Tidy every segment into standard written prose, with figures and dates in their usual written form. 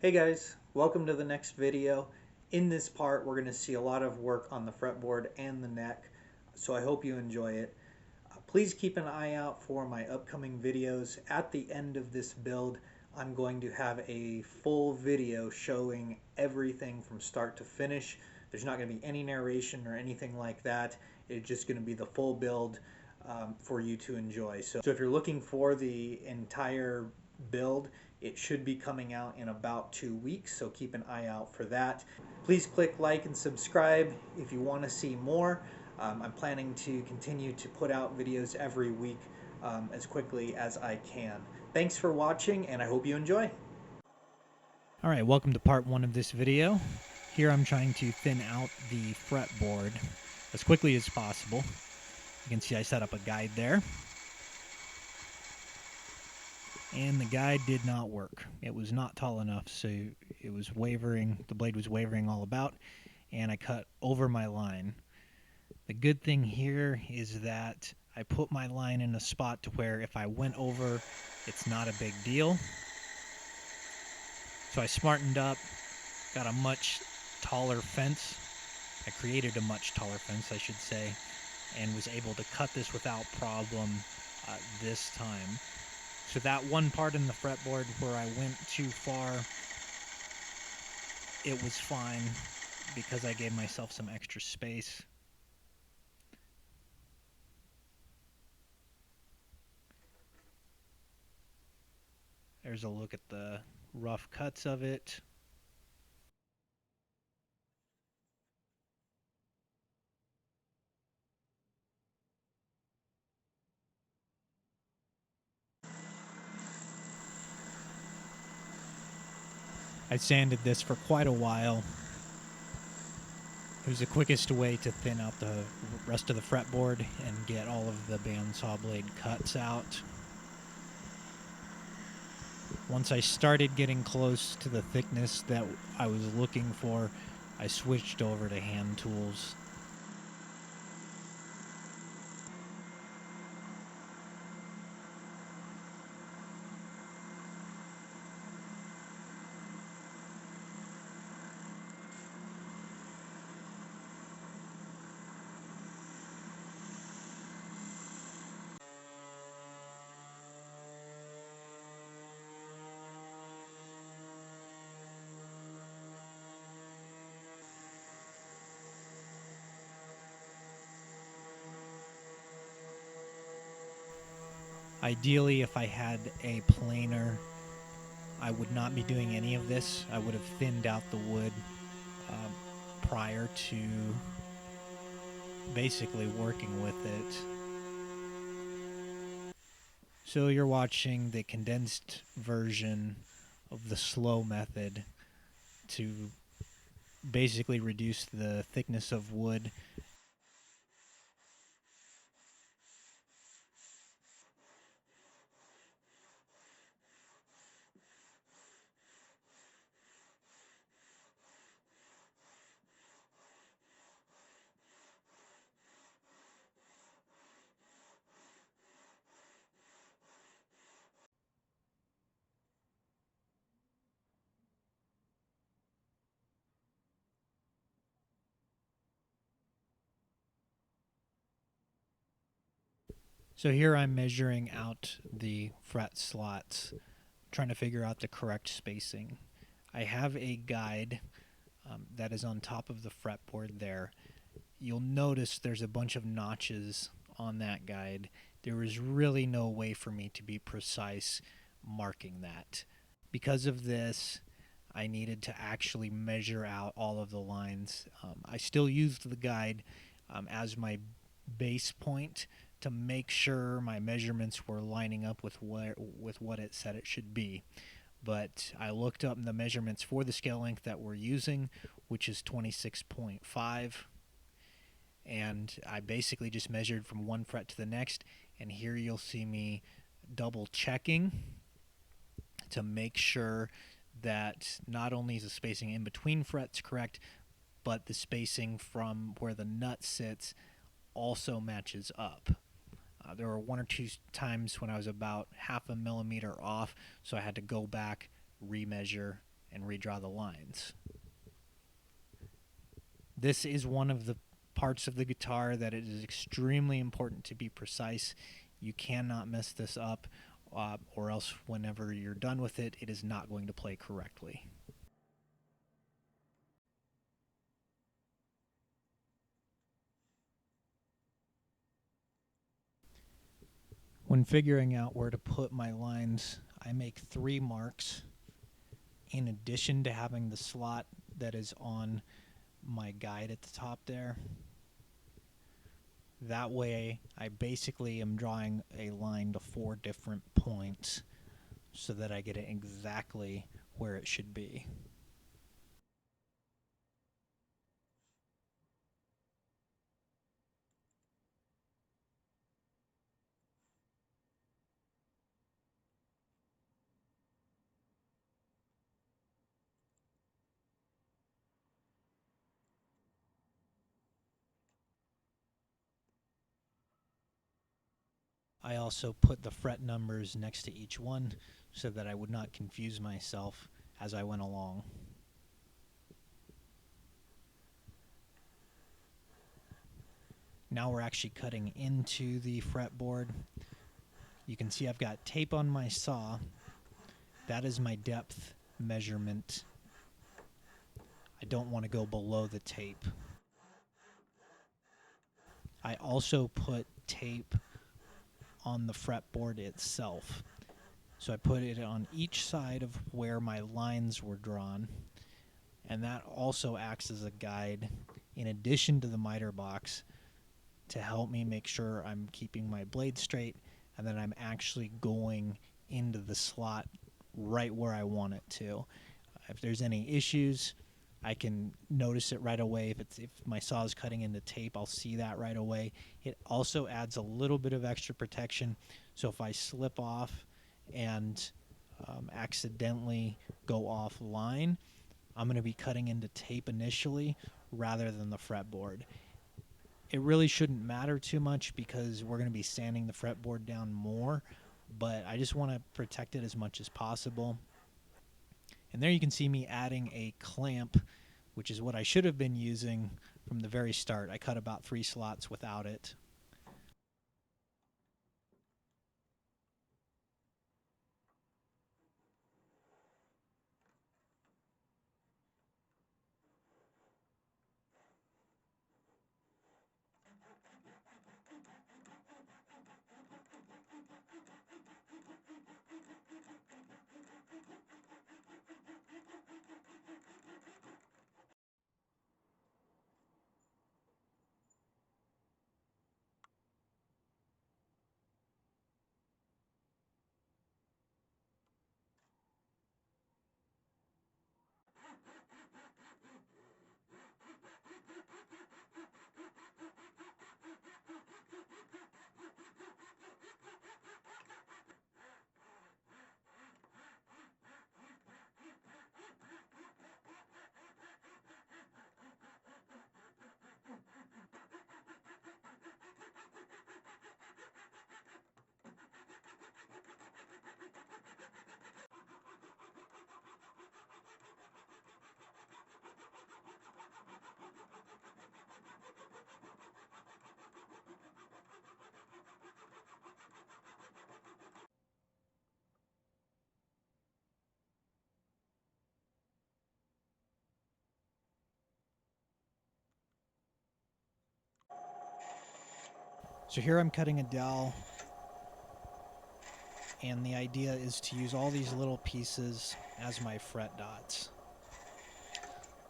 Hey guys, welcome to the next video. In this part, we're going to see a lot of work on the fretboard and the neck, so I hope you enjoy it. Please keep an eye out for my upcoming videos. At the end of this build, I'm going to have a full video showing everything from start to finish. There's not going to be any narration or anything like that. It's just going to be the full build for you to enjoy. So if you're looking for the entire build, it should be coming out in about 2 weeks, so keep an eye out for that. Please click like and subscribe if you want to see more. I'm planning to continue to put out videos every week as quickly as I can. Thanks for watching, and I hope you enjoy. Alright, welcome to part 1 of this video. Here I'm trying to thin out the fretboard as quickly as possible. You can see I set up a guide there. And the guide did not work. It was not tall enough, so it was wavering, the blade was wavering all about, and I cut over my line. The good thing here is that I put my line in a spot to where if I went over, it's not a big deal. So I smartened up, got a much taller fence. I created a much taller fence, I should say, and was able to cut this without problem this time. So that one part in the fretboard where I went too far, it was fine because I gave myself some extra space. There's a look at the rough cuts of it. I sanded this for quite a while. It was the quickest way to thin out the rest of the fretboard and get all of the bandsaw blade cuts out. Once I started getting close to the thickness that I was looking for, I switched over to hand tools. Ideally, if I had a planer, I would not be doing any of this. I would have thinned out the wood prior to basically working with it. So you're watching the condensed version of the slow method to basically reduce the thickness of wood. So here I'm measuring out the fret slots, trying to figure out the correct spacing. I have a guide that is on top of the fretboard there. You'll notice there's a bunch of notches on that guide. There was really no way for me to be precise marking that. Because of this, I needed to actually measure out all of the lines. I still used the guide as my base point to make sure my measurements were lining up with what it said it should be. But I looked up the measurements for the scale length that we're using, which is 26.5, and I basically just measured from one fret to the next, and here you'll see me double checking to make sure that not only is the spacing in between frets correct, but the spacing from where the nut sits also matches up. There were one or two times when I was about half a millimeter off, so I had to go back, remeasure, and redraw the lines. This is one of the parts of the guitar that it is extremely important to be precise. You cannot mess this up, or else whenever you're done with it, it is not going to play correctly. When figuring out where to put my lines, I make 3 marks in addition to having the slot that is on my guide at the top there. That way, I basically am drawing a line to 4 different points so that I get it exactly where it should be. I also put the fret numbers next to each one so that I would not confuse myself as I went along. Now we're actually cutting into the fretboard. You can see I've got tape on my saw. That is my depth measurement. I don't want to go below the tape. I also put tape on the fretboard itself. So I put it on each side of where my lines were drawn, and that also acts as a guide in addition to the miter box to help me make sure I'm keeping my blade straight and that I'm actually going into the slot right where I want it to. If there's any issues, I can notice it right away. If my saw is cutting into tape, I'll see that right away. It also adds a little bit of extra protection, so if I slip off and accidentally go offline, I'm going to be cutting into tape initially rather than the fretboard. It really shouldn't matter too much because we're going to be sanding the fretboard down more, but I just want to protect it as much as possible. And there you can see me adding a clamp, which is what I should have been using from the very start. I cut about 3 slots without it. So here I'm cutting a dowel, and the idea is to use all these little pieces as my fret dots.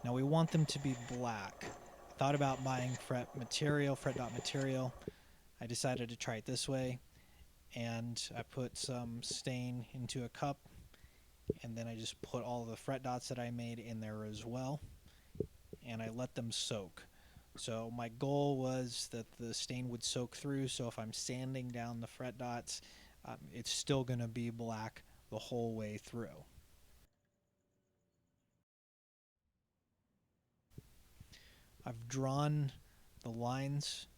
Now we want them to be black. I thought about buying fret dot material. I decided to try it this way, and I put some stain into a cup, and then I just put all the fret dots that I made in there as well, and I let them soak. So my goal was that the stain would soak through, so if I'm sanding down the fret dots, it's still going to be black the whole way through. I've drawn the lines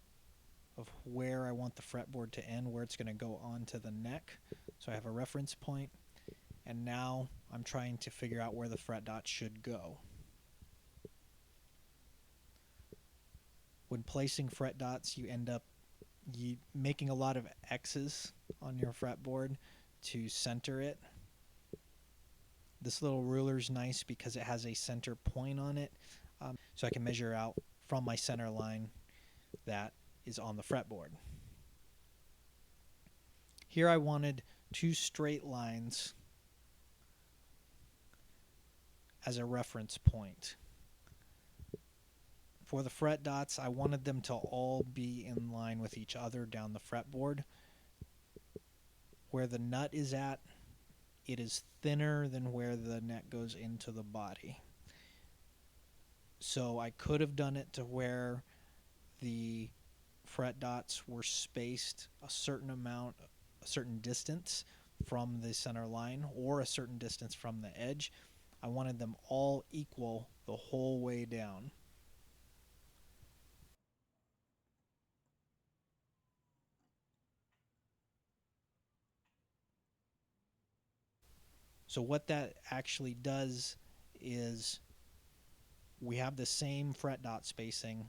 of where I want the fretboard to end, where it's going to go onto the neck, so I have a reference point. And now I'm trying to figure out where the fret dots should go. When placing fret dots, you end up making a lot of X's on your fretboard to center it. This little ruler is nice because it has a center point on it, so I can measure out from my center line that is on the fretboard. Here I wanted 2 straight lines as a reference point. For the fret dots, I wanted them to all be in line with each other down the fretboard. Where the nut is at, it is thinner than where the neck goes into the body. So I could have done it to where the fret dots were spaced a certain amount, a certain distance from the center line, or a certain distance from the edge. I wanted them all equal the whole way down. So what that actually does is we have the same fret dot spacing,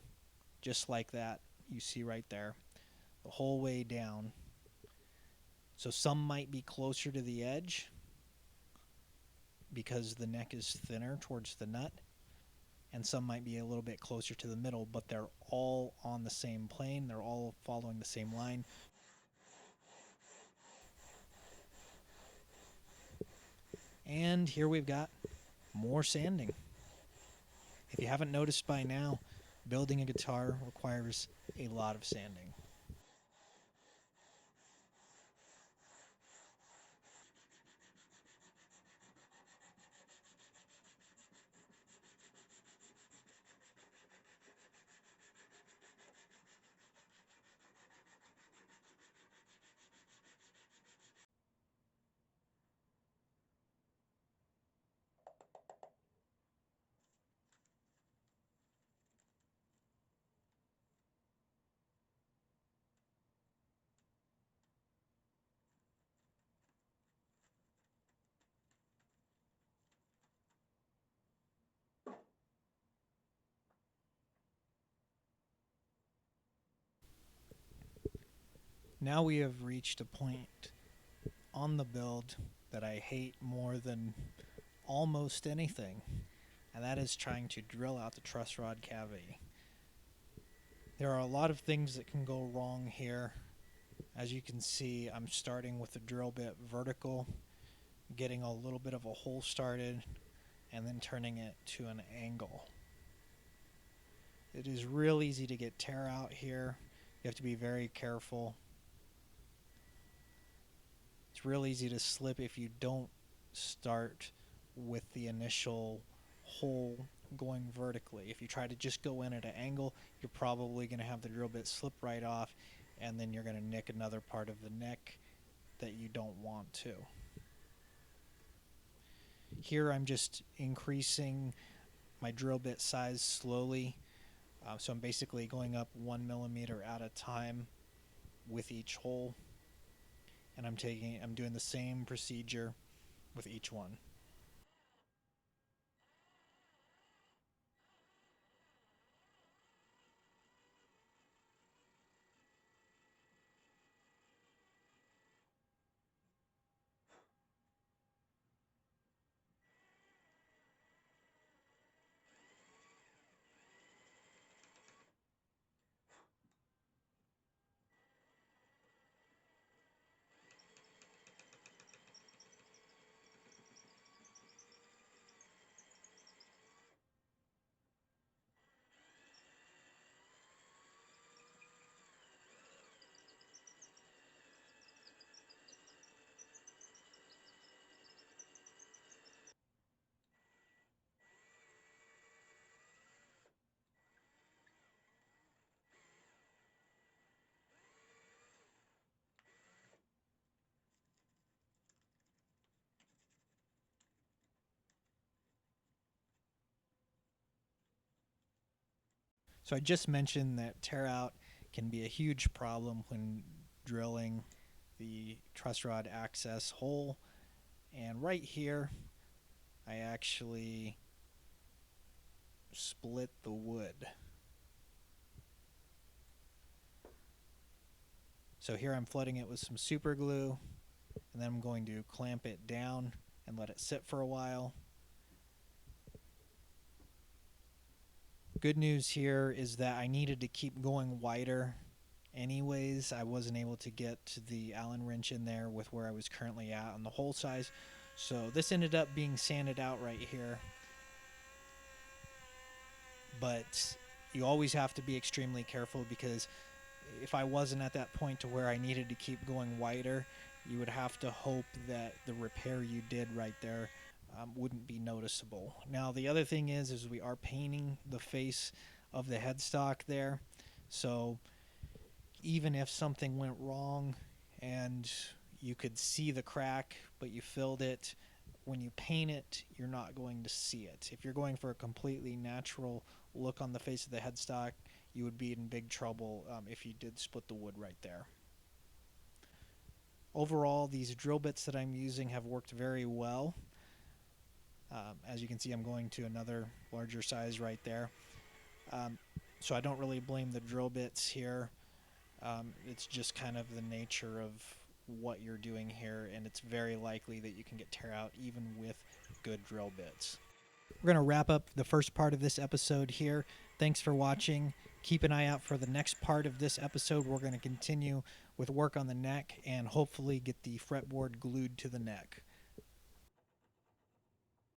just like that you see right there, the whole way down. So some might be closer to the edge because the neck is thinner towards the nut, and some might be a little bit closer to the middle, but they're all on the same plane. They're all following the same line. And here we've got more sanding. If you haven't noticed by now, building a guitar requires a lot of sanding. Now we have reached a point on the build that I hate more than almost anything, and that is trying to drill out the truss rod cavity. There are a lot of things that can go wrong here. As you can see, I'm starting with the drill bit vertical, getting a little bit of a hole started, and then turning it to an angle. It is real easy to get tear out here. You have to be very careful. It's real easy to slip if you don't start with the initial hole going vertically. If you try to just go in at an angle, you're probably going to have the drill bit slip right off, and then you're going to nick another part of the neck that you don't want to. Here I'm just increasing my drill bit size slowly. So I'm basically going up 1 millimeter at a time with each hole. And I'm doing the same procedure with each one. So I just mentioned that tear out can be a huge problem when drilling the truss rod access hole. And right here, I actually split the wood. So here I'm flooding it with some super glue, and then I'm going to clamp it down and let it sit for a while. Good news here is that I needed to keep going wider anyways. I wasn't able to get the Allen wrench in there with where I was currently at on the hole size. So this ended up being sanded out right here. But you always have to be extremely careful, because if I wasn't at that point to where I needed to keep going wider, you would have to hope that the repair you did right there wouldn't be noticeable. Now the other thing is we are painting the face of the headstock there, so even if something went wrong and you could see the crack but you filled it, when you paint it you're not going to see it. If you're going for a completely natural look on the face of the headstock, you would be in big trouble if you did split the wood right there. Overall, these drill bits that I'm using have worked very well. As you can see, I'm going to another larger size right there. So I don't really blame the drill bits here. It's just kind of the nature of what you're doing here, and it's very likely that you can get tear out even with good drill bits. We're going to wrap up the first part of this episode here. Thanks for watching. Keep an eye out for the next part of this episode. We're going to continue with work on the neck and hopefully get the fretboard glued to the neck.